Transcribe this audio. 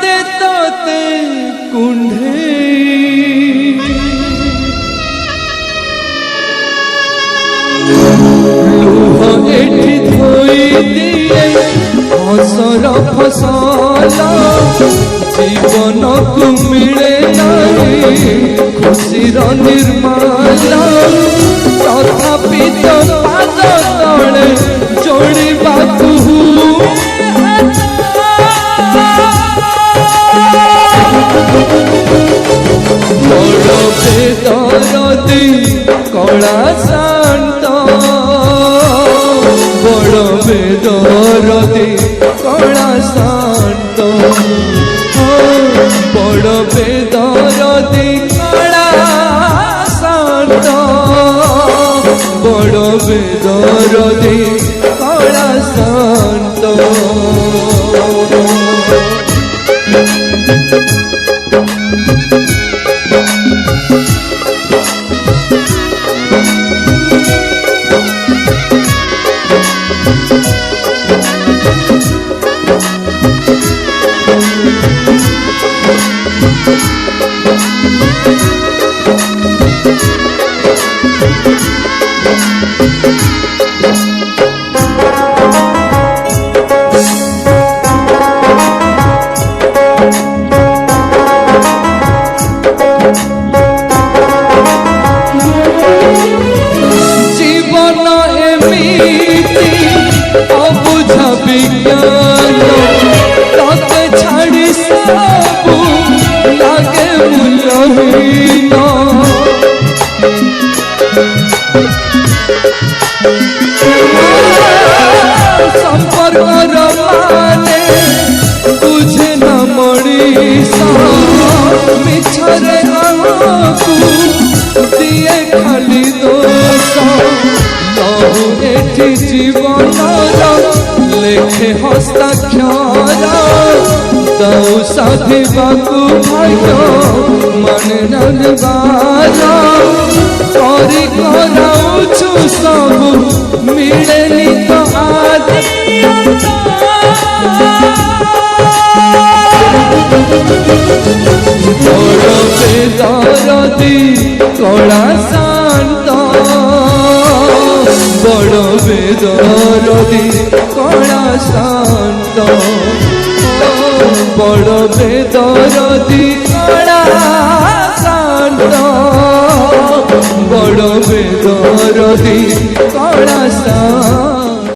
केते तते कुंढे लुह एठी धोई दिए हसर फसल जीवन को मिले नहीं खुशीर निर्माला तथापि तो पाद तले जोड़िबा बड़ बेदरदी कला शांत बड़ बेदरदी कला शांत बड़ बेदरदी कला शांत बड़ बेदरदी कला शांत संपर्क माने तुझे न मणिषा मिछरे आँखु दिए खाली दोष नहु एठी जीवनर लेखे हस्ताक्षर दौ साधिबाकु भाग्य मन ननबार करी कराउछु सबु मिलेनी तो आज बड़ बेदरदी कला शांत बड़ बेदरदी कला शांत बड़ बेदरदी कला शांत बड़ बेदरदी कला